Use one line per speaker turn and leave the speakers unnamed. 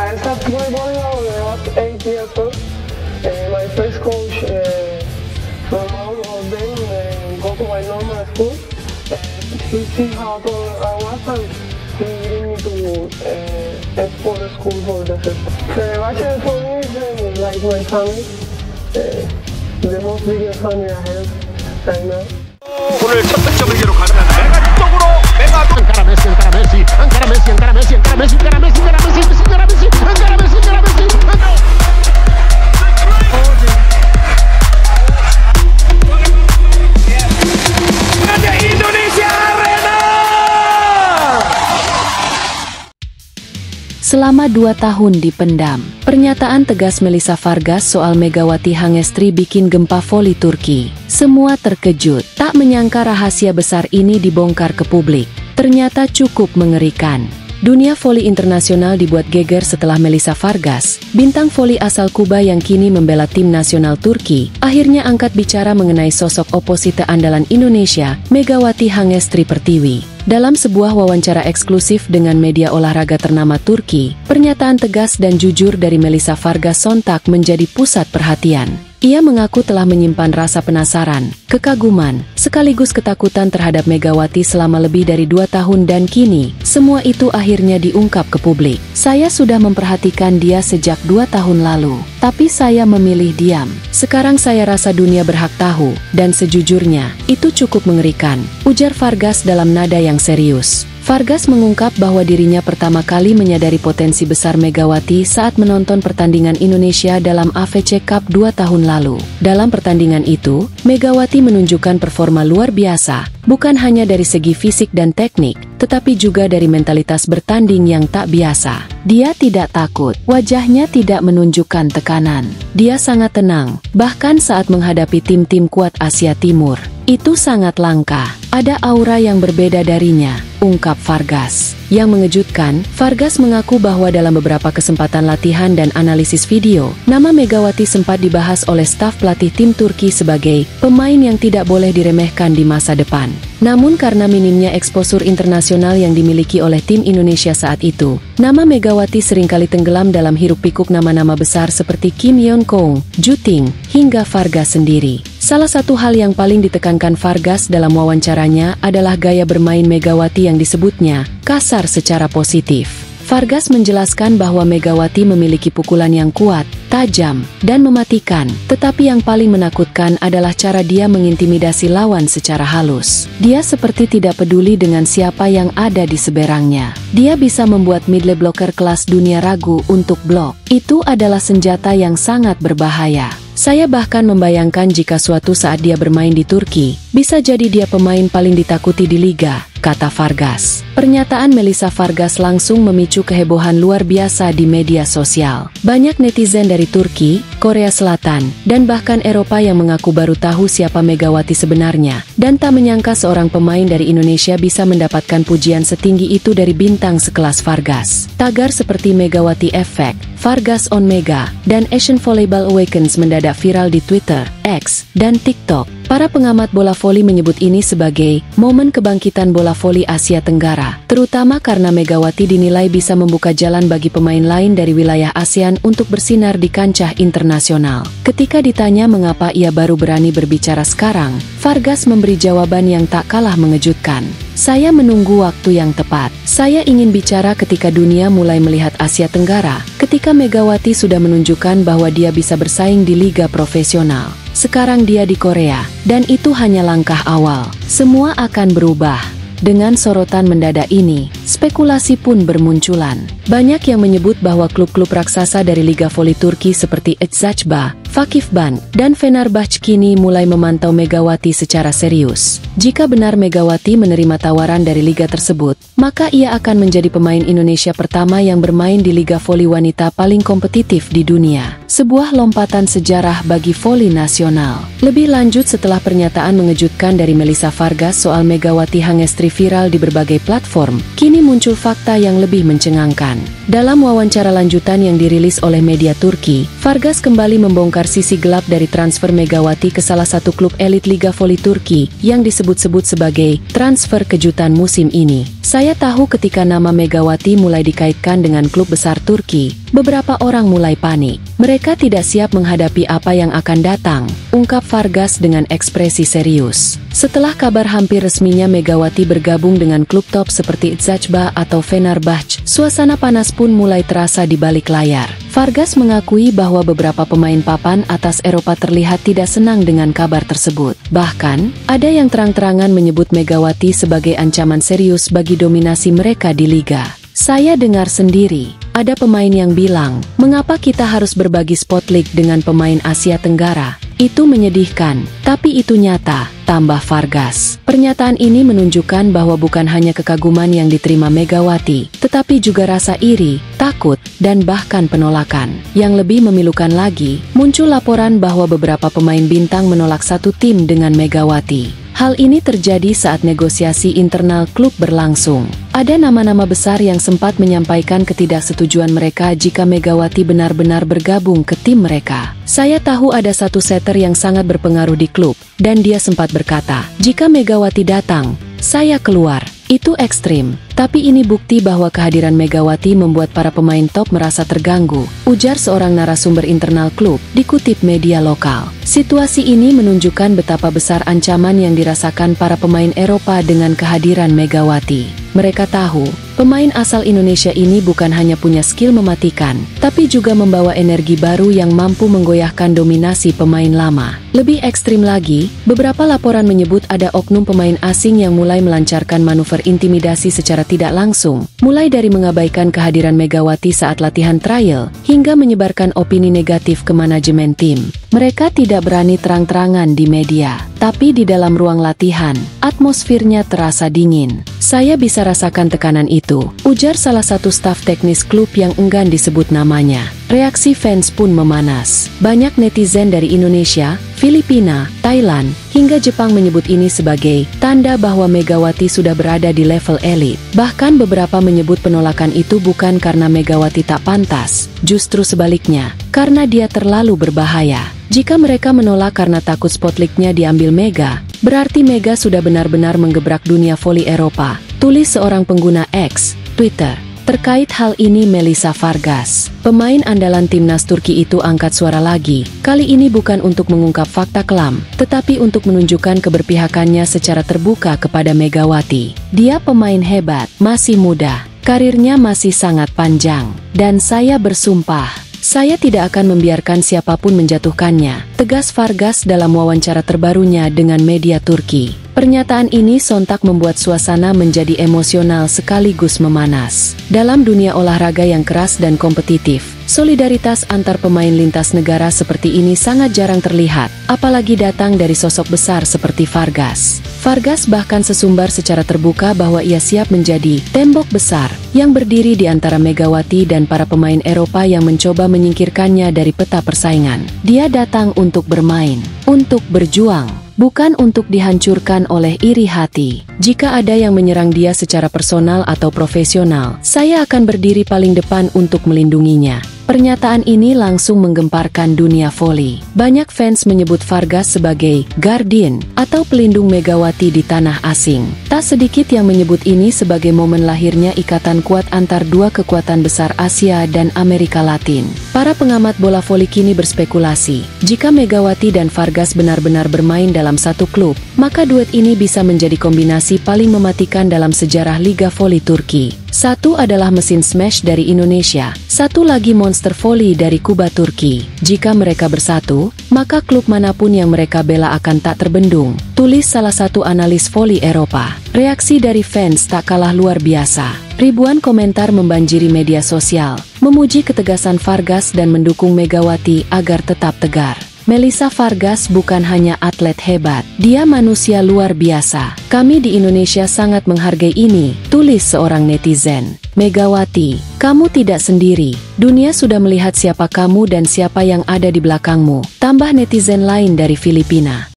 I started to play volleyball when I was 8 years old. My first coach from all of them go to my normal school. He see how tall I was and he bring me to sport school for the first. Actually for me is like my family. The most biggest family I have right now.
오늘 첫 득점을 기록하는 메가 쪽으로 메가 안카라 메시 안카라 메시 안카라 메시 안카라 메시 안카라 메시 안카라 메시 안카라 메시 안카라 메시 안카라 메시 안카라 메시 Indonesia Arena.
Selama 2 tahun dipendam. Pernyataan tegas Melissa Vargas soal Megawati Hangestri bikin gempa voli Turki. Semua terkejut, tak menyangka rahasia besar ini dibongkar ke publik. Ternyata cukup mengerikan. Dunia voli internasional dibuat geger setelah Melissa Vargas, bintang voli asal Kuba yang kini membela tim nasional Turki, akhirnya angkat bicara mengenai sosok oposite andalan Indonesia, Megawati Hangestri Pertiwi. Dalam sebuah wawancara eksklusif dengan media olahraga ternama Turki, pernyataan tegas dan jujur dari Melissa Vargas sontak menjadi pusat perhatian. Ia mengaku telah menyimpan rasa penasaran, kekaguman, sekaligus ketakutan terhadap Megawati selama lebih dari 2 tahun dan kini, semua itu akhirnya diungkap ke publik. Saya sudah memperhatikan dia sejak 2 tahun lalu, tapi saya memilih diam. Sekarang saya rasa dunia berhak tahu, dan sejujurnya, itu cukup mengerikan, ujar Vargas dalam nada yang serius. Vargas mengungkap bahwa dirinya pertama kali menyadari potensi besar Megawati saat menonton pertandingan Indonesia dalam AFC Cup 2 tahun lalu. Dalam pertandingan itu, Megawati menunjukkan performa luar biasa, bukan hanya dari segi fisik dan teknik, tetapi juga dari mentalitas bertanding yang tak biasa. Dia tidak takut, wajahnya tidak menunjukkan tekanan. Dia sangat tenang, bahkan saat menghadapi tim-tim kuat Asia Timur. Itu sangat langka, ada aura yang berbeda darinya, ungkap Vargas. Yang mengejutkan, Vargas mengaku bahwa dalam beberapa kesempatan latihan dan analisis video, nama Megawati sempat dibahas oleh staf pelatih tim Turki sebagai pemain yang tidak boleh diremehkan di masa depan. Namun karena minimnya eksposur internasional yang dimiliki oleh tim Indonesia saat itu, nama Megawati seringkali tenggelam dalam hiruk-pikuk nama-nama besar seperti Kim Yeon Kong, Ju Ting, hingga Vargas sendiri. Salah satu hal yang paling ditekankan Vargas dalam wawancaranya adalah gaya bermain Megawati yang disebutnya kasar secara positif. Vargas menjelaskan bahwa Megawati memiliki pukulan yang kuat, tajam, dan mematikan, tetapi yang paling menakutkan adalah cara dia mengintimidasi lawan secara halus. Dia seperti tidak peduli dengan siapa yang ada di seberangnya. Dia bisa membuat middle blocker kelas dunia ragu untuk blok. Itu adalah senjata yang sangat berbahaya. Saya bahkan membayangkan jika suatu saat dia bermain di Turki, bisa jadi dia pemain paling ditakuti di liga, kata Vargas. Pernyataan Melissa Vargas langsung memicu kehebohan luar biasa di media sosial. Banyak netizen dari Turki, Korea Selatan, dan bahkan Eropa yang mengaku baru tahu siapa Megawati sebenarnya, dan tak menyangka seorang pemain dari Indonesia bisa mendapatkan pujian setinggi itu dari bintang sekelas Vargas. Tagar seperti Megawati Effect, Vargas on Mega, dan Asian Volleyball Awakens mendadak viral di Twitter, X, dan TikTok. Para pengamat bola voli menyebut ini sebagai momen kebangkitan bola voli Asia Tenggara, terutama karena Megawati dinilai bisa membuka jalan bagi pemain lain dari wilayah ASEAN untuk bersinar di kancah internasional. Ketika ditanya mengapa ia baru berani berbicara sekarang, Vargas memberi jawaban yang tak kalah mengejutkan. Saya menunggu waktu yang tepat. Saya ingin bicara ketika dunia mulai melihat Asia Tenggara, ketika Megawati sudah menunjukkan bahwa dia bisa bersaing di liga profesional. Sekarang dia di Korea, dan itu hanya langkah awal. Semua akan berubah. Dengan sorotan mendadak ini, spekulasi pun bermunculan. Banyak yang menyebut bahwa klub-klub raksasa dari Liga Voli Turki seperti Eczacıba, Vakifbank, dan Fenerbahçe kini mulai memantau Megawati secara serius. Jika benar Megawati menerima tawaran dari liga tersebut, maka ia akan menjadi pemain Indonesia pertama yang bermain di Liga Voli wanita paling kompetitif di dunia. Sebuah lompatan sejarah bagi voli nasional. Lebih lanjut setelah pernyataan mengejutkan dari Melissa Vargas soal Megawati Hangestri viral di berbagai platform, kini muncul fakta yang lebih mencengangkan. Dalam wawancara lanjutan yang dirilis oleh media Turki, Vargas kembali membongkar sisi gelap dari transfer Megawati ke salah satu klub elit Liga Voli Turki yang disebut-sebut sebagai transfer kejutan musim ini. Saya tahu ketika nama Megawati mulai dikaitkan dengan klub besar Turki, beberapa orang mulai panik. Mereka tidak siap menghadapi apa yang akan datang, ungkap Vargas dengan ekspresi serius. Setelah kabar hampir resminya Megawati bergabung dengan klub top seperti Itzhak atau Fenerbahce, suasana panas pun mulai terasa di balik layar. Vargas mengakui bahwa beberapa pemain papan atas Eropa terlihat tidak senang dengan kabar tersebut. Bahkan, ada yang terang-terangan menyebut Megawati sebagai ancaman serius bagi dominasi mereka di liga. Saya dengar sendiri, ada pemain yang bilang, mengapa kita harus berbagi spotlight dengan pemain Asia Tenggara? Itu menyedihkan, tapi itu nyata, tambah Vargas. Pernyataan ini menunjukkan bahwa bukan hanya kekaguman yang diterima Megawati, tetapi juga rasa iri, takut, dan bahkan penolakan. Yang lebih memilukan lagi, muncul laporan bahwa beberapa pemain bintang menolak satu tim dengan Megawati. Hal ini terjadi saat negosiasi internal klub berlangsung. Ada nama-nama besar yang sempat menyampaikan ketidaksetujuan mereka jika Megawati benar-benar bergabung ke tim mereka. Saya tahu ada satu setter yang sangat berpengaruh di klub, dan dia sempat berkata, jika Megawati datang, saya keluar. Itu ekstrim, tapi ini bukti bahwa kehadiran Megawati membuat para pemain top merasa terganggu, ujar seorang narasumber internal klub, dikutip media lokal. Situasi ini menunjukkan betapa besar ancaman yang dirasakan para pemain Eropa dengan kehadiran Megawati. Mereka tahu, pemain asal Indonesia ini bukan hanya punya skill mematikan, tapi juga membawa energi baru yang mampu menggoyahkan dominasi pemain lama. Lebih ekstrim lagi, beberapa laporan menyebut ada oknum pemain asing yang mulai melancarkan manuver intimidasi secara tidak langsung, mulai dari mengabaikan kehadiran Megawati saat latihan trial, hingga menyebarkan opini negatif ke manajemen tim. Mereka tidak berani terang-terangan di media, tapi di dalam ruang latihan, atmosfernya terasa dingin. Saya bisa rasakan tekanan itu, ujar salah satu staf teknis klub yang enggan disebut namanya. Reaksi fans pun memanas. Banyak netizen dari Indonesia, Filipina, Thailand, hingga Jepang menyebut ini sebagai tanda bahwa Megawati sudah berada di level elit. Bahkan beberapa menyebut penolakan itu bukan karena Megawati tak pantas, justru sebaliknya, karena dia terlalu berbahaya. Jika mereka menolak karena takut spotlightnya diambil Mega, berarti Mega sudah benar-benar menggebrak dunia voli Eropa, tulis seorang pengguna X, Twitter. Terkait hal ini Melissa Vargas, pemain andalan timnas Turki itu angkat suara lagi, kali ini bukan untuk mengungkap fakta kelam, tetapi untuk menunjukkan keberpihakannya secara terbuka kepada Megawati. Dia pemain hebat, masih muda, karirnya masih sangat panjang, dan saya bersumpah, saya tidak akan membiarkan siapapun menjatuhkannya, tegas Vargas dalam wawancara terbarunya dengan media Turki. Pernyataan ini sontak membuat suasana menjadi emosional sekaligus memanas. Dalam dunia olahraga yang keras dan kompetitif, solidaritas antar pemain lintas negara seperti ini sangat jarang terlihat, apalagi datang dari sosok besar seperti Vargas. Vargas bahkan sesumbar secara terbuka bahwa ia siap menjadi tembok besar yang berdiri di antara Megawati dan para pemain Eropa yang mencoba menyingkirkannya dari peta persaingan. Dia datang untuk bermain, untuk berjuang, bukan untuk dihancurkan oleh iri hati. Jika ada yang menyerang dia secara personal atau profesional, saya akan berdiri paling depan untuk melindunginya. Pernyataan ini langsung menggemparkan dunia voli. Banyak fans menyebut Vargas sebagai guardian atau pelindung Megawati di tanah asing. Tak sedikit yang menyebut ini sebagai momen lahirnya ikatan kuat antar dua kekuatan besar Asia dan Amerika Latin. Para pengamat bola voli kini berspekulasi, jika Megawati dan Vargas benar-benar bermain dalam satu klub, maka duet ini bisa menjadi kombinasi paling mematikan dalam sejarah Liga Voli Turki. Satu adalah mesin smash dari Indonesia, satu lagi monster voli dari Kuba Turki. Jika mereka bersatu, maka klub manapun yang mereka bela akan tak terbendung, tulis salah satu analis voli Eropa. Reaksi dari fans tak kalah luar biasa. Ribuan komentar membanjiri media sosial, memuji ketegasan Vargas dan mendukung Megawati agar tetap tegar. Melissa Vargas bukan hanya atlet hebat, dia manusia luar biasa. Kami di Indonesia sangat menghargai ini, tulis seorang netizen. Megawati, kamu tidak sendiri. Dunia sudah melihat siapa kamu dan siapa yang ada di belakangmu, tambah netizen lain dari Filipina.